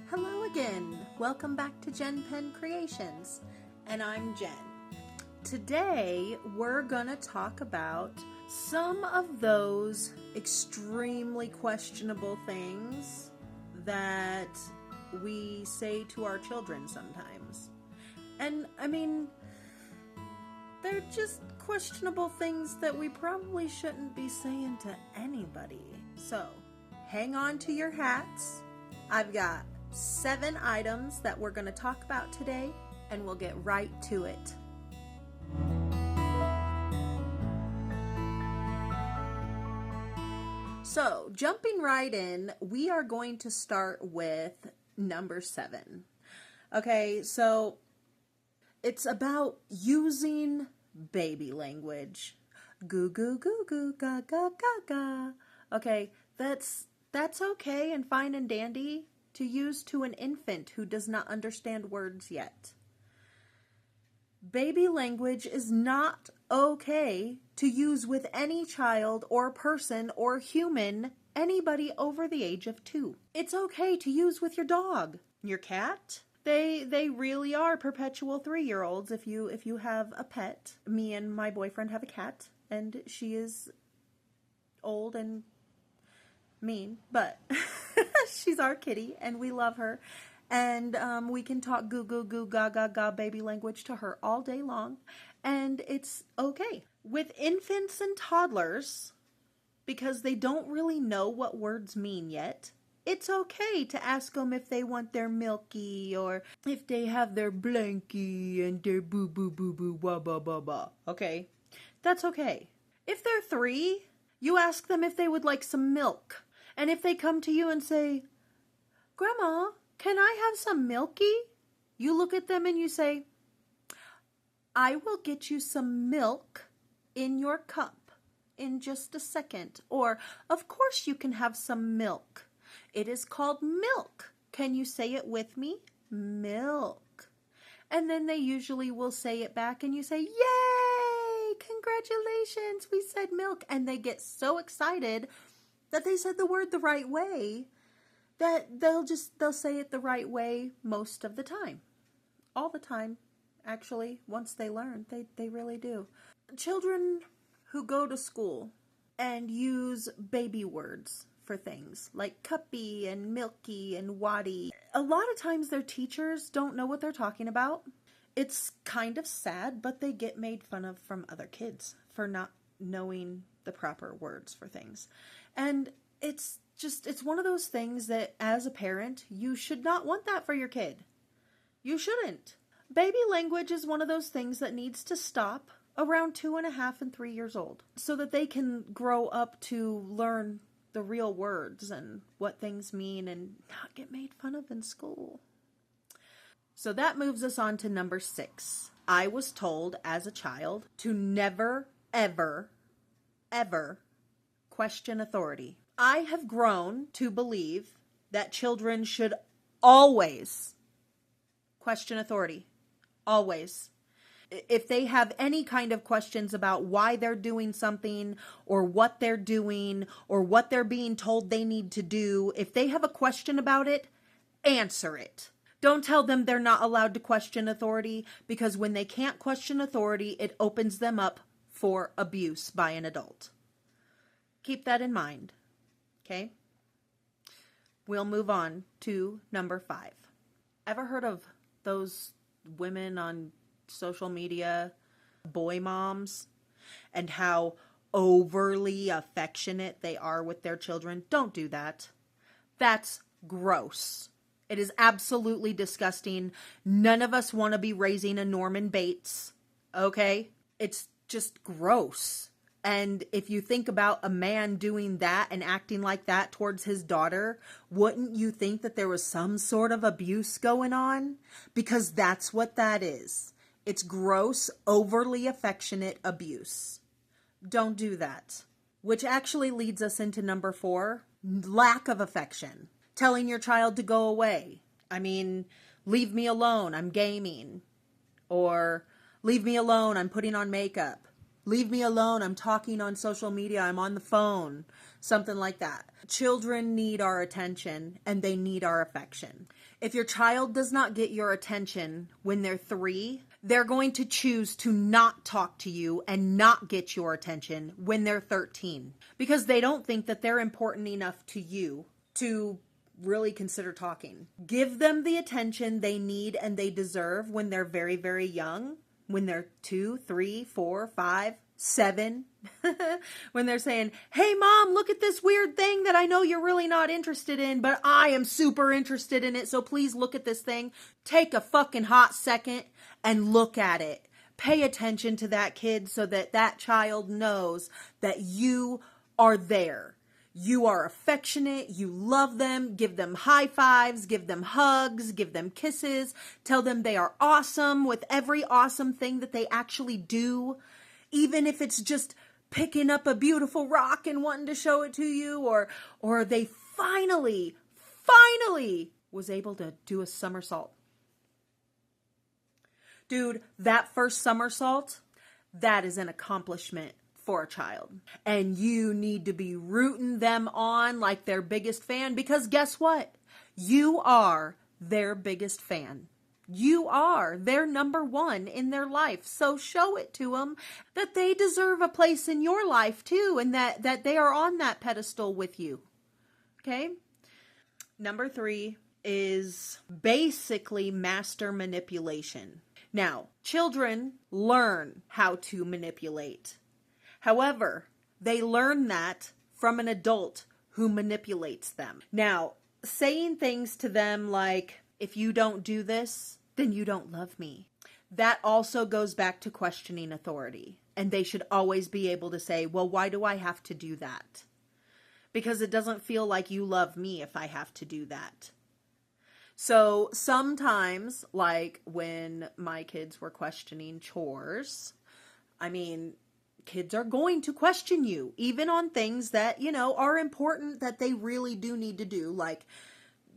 Hello again. Welcome back to Jen Penn Creations, and I'm Jen. Today we're gonna talk about some of those extremely questionable things that we say to our children sometimes. And I mean, they're just questionable things that we probably shouldn't be saying to anybody. So, hang on to your hats. I've got 7 items that we're going to talk about today, and we'll get right to it. So, jumping right in, we are going to start with number 7. Okay, so it's about using baby language. Goo goo goo goo ga ga ga ga. Okay, that's okay and fine and dandy to use to an infant who does not understand words yet. Baby language is not okay to use with any child or person or human, anybody over the age of 2. It's okay to use with your dog, your cat. They really are perpetual 3-year-olds if you have a pet. Me and my boyfriend have a cat, and she is old and mean, but she's our kitty, and we love her. And we can talk goo goo goo ga ga ga baby language to her all day long, and it's okay. With infants and toddlers, because they don't really know what words mean yet, it's okay to ask them if they want their milky, or if they have their blankie and their boo boo boo boo ba ba ba ba. Okay, that's okay. If they're 3, you ask them if they would like some milk. And if they come to you and say, "Grandma, can I have some milky?" You look at them and you say, "I will get you some milk in your cup in just a second." Or, "Of course you can have some milk. It is called milk. Can you say it with me? Milk." And then they usually will say it back and you say, "Yay! Congratulations, we said milk." And they get so excited that they said the word the right way that they'll say it the right way most of the time. All the time, actually, once they learn. They really do. Children who go to school and use baby words for things like cuppy and milky and waddy, a lot of times their teachers don't know what they're talking about. It's kind of sad, but they get made fun of from other kids for not knowing the proper words for things. And it's one of those things that as a parent, you should not want that for your kid. You shouldn't. Baby language is one of those things that needs to stop around 2.5 and 3 years old so that they can grow up to learn the real words and what things mean and not get made fun of in school. So that moves us on to number 6. I was told as a child to never, ever, ever question authority. I have grown to believe that children should always question authority. Always. If they have any kind of questions about why they're doing something or what they're doing or what they're being told they need to do, if they have a question about it, answer it. Don't tell them they're not allowed to question authority, because when they can't question authority, it opens them up for abuse by an adult. Keep that in mind. Okay? We'll move on to number 5. Ever heard of those women on social media, boy moms, and how overly affectionate they are with their children? Don't do that. That's gross. It is absolutely disgusting. None of us want to be raising a Norman Bates. Okay? It's just gross. And if you think about a man doing that and acting like that towards his daughter, wouldn't you think that there was some sort of abuse going on? Because that's what that is. It's gross, overly affectionate abuse. Don't do that. Which actually leads us into number 4, lack of affection. Telling your child to go away. I mean, leave me alone, I'm gaming. Or, leave me alone, I'm putting on makeup. Leave me alone, I'm talking on social media, I'm on the phone. Something like that. Children need our attention and they need our affection. If your child does not get your attention when they're 3, they're going to choose to not talk to you and not get your attention when they're 13 because they don't think that they're important enough to you to really consider talking. Give them the attention they need and they deserve when they're very, very young, when they're 2, 3, 4, 5, 7, when they're saying, hey mom, look at this weird thing that I know you're really not interested in, but I am super interested in it. So please look at this thing. Take a fucking hot second and look at it. Pay attention to that kid so that that child knows that you are there. You are affectionate, you love them, give them high fives, give them hugs, give them kisses, tell them they are awesome with every awesome thing that they actually do. Even if it's just picking up a beautiful rock and wanting to show it to you, or they finally was able to do a somersault. Dude, that first somersault, that is an accomplishment for a child. And you need to be rooting them on like their biggest fan, because guess what? You are their biggest fan. You are their number one in their life. So show it to them that they deserve a place in your life too, and that they are on that pedestal with you. Okay? Number 3 is basically master manipulation. Now, children learn how to manipulate. However, they learn that from an adult who manipulates them. Now, saying things to them like, if you don't do this, then you don't love me. That also goes back to questioning authority. And they should always be able to say, well, why do I have to do that? Because it doesn't feel like you love me if I have to do that. So sometimes, like when my kids were questioning chores, kids are going to question you, even on things that, are important that they really do need to do, like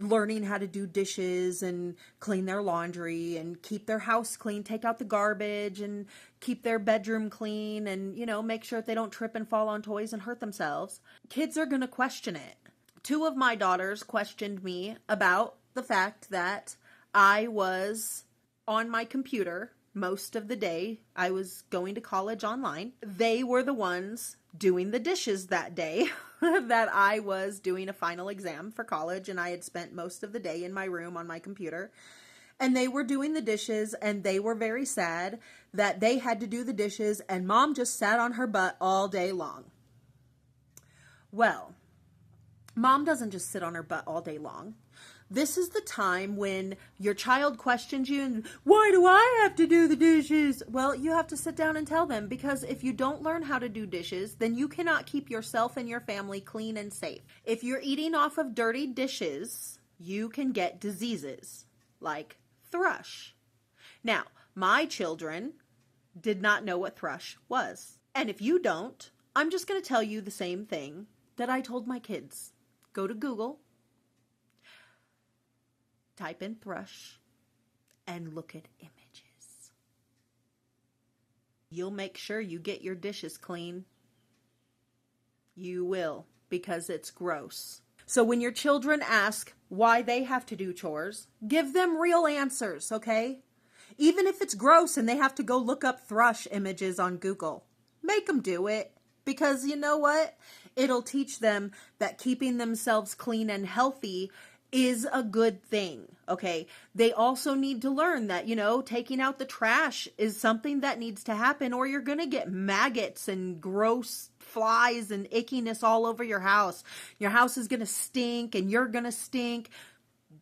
learning how to do dishes and clean their laundry and keep their house clean, take out the garbage and keep their bedroom clean and, make sure that they don't trip and fall on toys and hurt themselves. Kids are going to question it. 2 of my daughters questioned me about the fact that I was on my computer most of the day. I was going to college online. They were the ones doing the dishes that day that I was doing a final exam for college, and I had spent most of the day in my room on my computer. And they were doing the dishes, and they were very sad that they had to do the dishes, and mom just sat on her butt all day long. Well, mom doesn't just sit on her butt all day long. This is the time when your child questions you and, why do I have to do the dishes? Well, you have to sit down and tell them, because if you don't learn how to do dishes, then you cannot keep yourself and your family clean and safe. If you're eating off of dirty dishes, you can get diseases like thrush. Now, my children did not know what thrush was. And if you don't, I'm just going to tell you the same thing that I told my kids. Go to Google. Type in thrush and look at images. You'll make sure you get your dishes clean. You will, because it's gross. So when your children ask why they have to do chores, give them real answers, okay? Even if it's gross and they have to go look up thrush images on Google, make them do it. Because you know what? It'll teach them that keeping themselves clean and healthy is a good thing, okay? They also need to learn that, taking out the trash is something that needs to happen, or you're going to get maggots and gross flies and ickiness all over your house. Your house is going to stink and you're going to stink.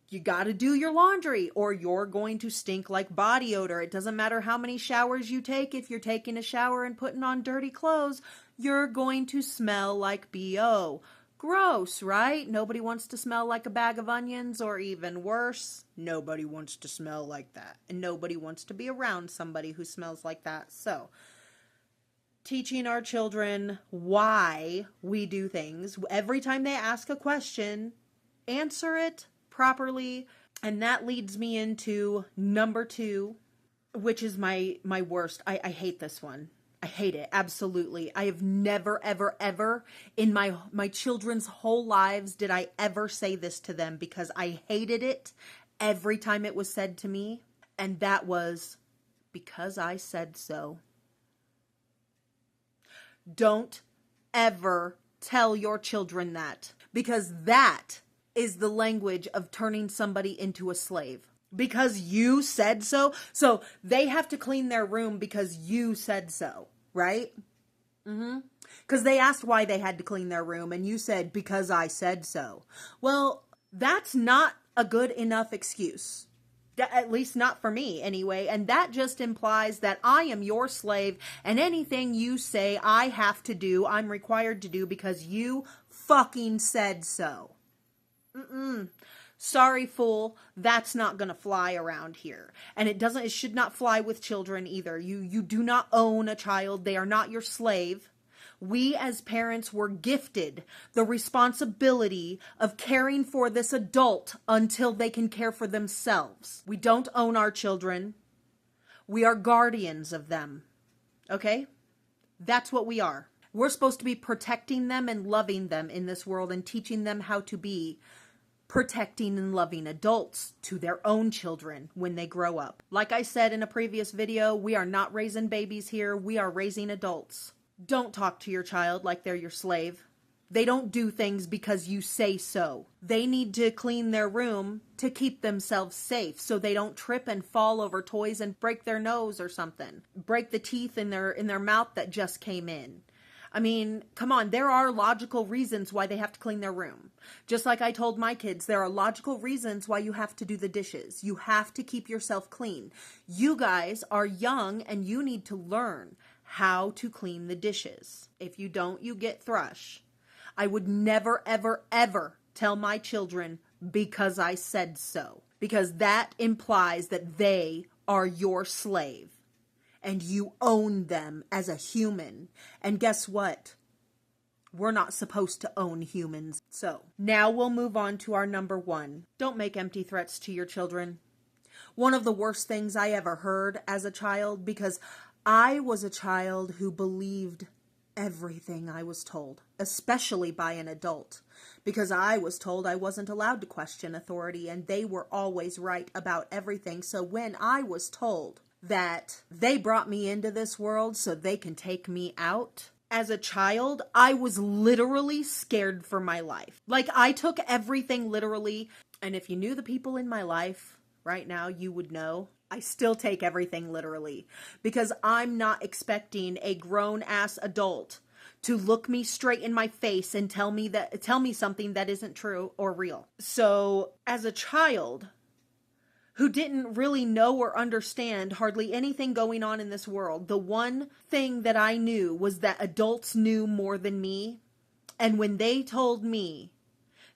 You got to do your laundry or you're going to stink like body odor. It doesn't matter how many showers you take. If you're taking a shower and putting on dirty clothes, you're going to smell like BO. Gross, right? Nobody wants to smell like a bag of onions, or even worse, nobody wants to smell like that. And nobody wants to be around somebody who smells like that. So, teaching our children why we do things. Every time they ask a question, answer it properly. And that leads me into number 2, which is my worst. I hate this one. I hate it. Absolutely. I have never, ever, ever in my children's whole lives did I ever say this to them, because I hated it every time it was said to me. And that was, because I said so. Don't ever tell your children that, because that is the language of turning somebody into a slave. Because you said so. So they have to clean their room because you said so, right? Because they asked why they had to clean their room and you said, because I said so. Well, that's not a good enough excuse. At least not for me anyway. And that just implies that I am your slave, and anything you say I have to do, I'm required to do because you fucking said so. Sorry, fool. That's not gonna fly around here. And it should not fly with children either. You do not own a child. They are not your slave. We as parents were gifted the responsibility of caring for this adult until they can care for themselves. We don't own our children. We are guardians of them. Okay? That's what we are. We're supposed to be protecting them and loving them in this world and teaching them how to be protecting and loving adults to their own children when they grow up. Like I said in a previous video, we are not raising babies here. We are raising adults. Don't talk to your child like they're your slave. They don't do things because you say so. They need to clean their room to keep themselves safe so they don't trip and fall over toys and break their nose or something. Break the teeth in their mouth that just came in. I mean, come on, there are logical reasons why they have to clean their room. Just like I told my kids, there are logical reasons why you have to do the dishes. You have to keep yourself clean. You guys are young and you need to learn how to clean the dishes. If you don't, you get thrush. I would never, ever, ever tell my children because I said so. Because that implies that they are your slave. And you own them as a human. And guess what? We're not supposed to own humans. So, now we'll move on to our number 1. Don't make empty threats to your children. One of the worst things I ever heard as a child, because I was a child who believed everything I was told, especially by an adult, because I was told I wasn't allowed to question authority and they were always right about everything. So when I was told that they brought me into this world so they can take me out, as a child, I was literally scared for my life. Like, I took everything literally. And if you knew the people in my life right now, you would know I still take everything literally, because I'm not expecting a grown-ass adult to look me straight in my face and tell me something that isn't true or real. So, as a child who didn't really know or understand hardly anything going on in this world, the one thing that I knew was that adults knew more than me. And when they told me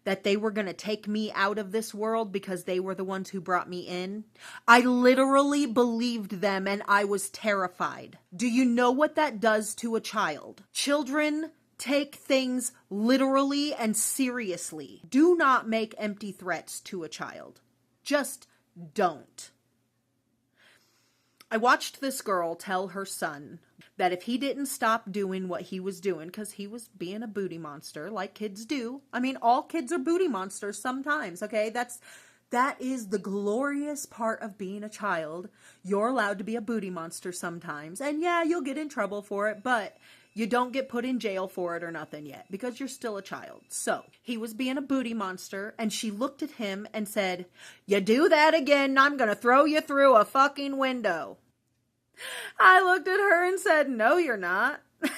that they were going to take me out of this world because they were the ones who brought me in, I literally believed them and I was terrified. Do you know what that does to a child? Children take things literally and seriously. Do not make empty threats to a child. Just don't. I watched this girl tell her son that if he didn't stop doing what he was doing, because he was being a booty monster, like kids do. I mean, all kids are booty monsters sometimes, okay? That is the glorious part of being a child. You're allowed to be a booty monster sometimes. And yeah, you'll get in trouble for it, but you don't get put in jail for it or nothing yet, because you're still a child. So, he was being a booty monster, and she looked at him and said, "You do that again, I'm gonna throw you through a fucking window." I looked at her and said, "No, you're not." And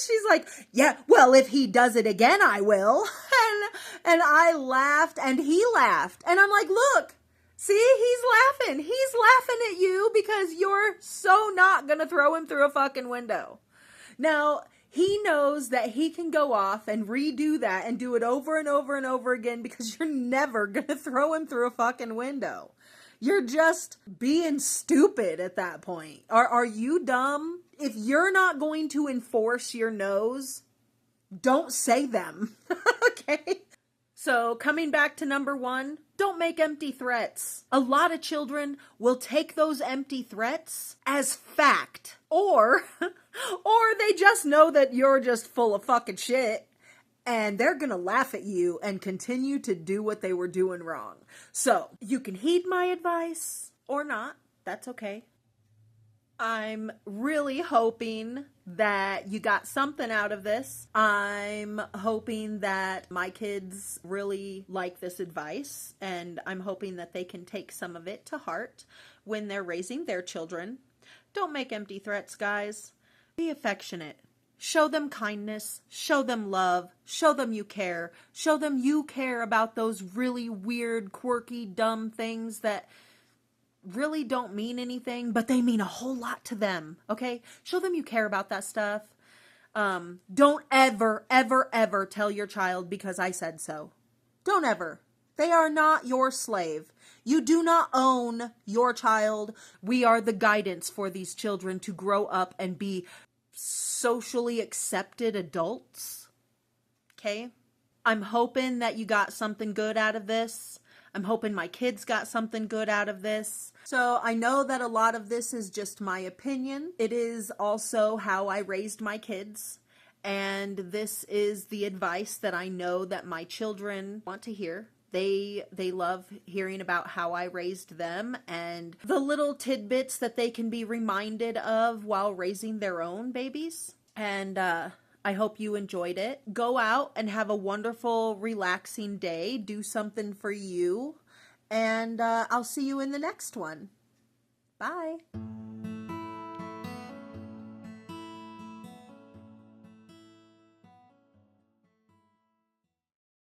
she's like, "Yeah, well, if he does it again, I will." And I laughed, and he laughed. And I'm like, look, see, he's laughing. He's laughing at you because you're so not going to throw him through a fucking window. Now, he knows that he can go off and redo that and do it over and over and over again, because you're never going to throw him through a fucking window. You're just being stupid at that point. Are you dumb? If you're not going to enforce your no's, don't say them. Okay? So coming back to number 1, don't make empty threats. A lot of children will take those empty threats as fact, or they just know that you're just full of fucking shit, and they're gonna laugh at you and continue to do what they were doing wrong. So you can heed my advice or not. That's okay. I'm really hoping that you got something out of this. I'm hoping that my kids really like this advice, and I'm hoping that they can take some of it to heart when they're raising their children. Don't make empty threats, guys. Be affectionate. Show them kindness. Show them love. Show them you care. Show them you care about those really weird, quirky, dumb things that really don't mean anything, but they mean a whole lot to them, okay? Show them you care about that stuff. Don't ever, ever, ever tell your child because I said so. Don't ever. They are not your slave. You do not own your child. We are the guidance for these children to grow up and be socially accepted adults, okay? I'm hoping that you got something good out of this. I'm hoping my kids got something good out of this. So I know that a lot of this is just my opinion. It is also how I raised my kids. And this is the advice that I know that my children want to hear. They love hearing about how I raised them and the little tidbits that they can be reminded of while raising their own babies. And I hope you enjoyed it. Go out and have a wonderful, relaxing day. Do something for you. And I'll see you in the next one. Bye.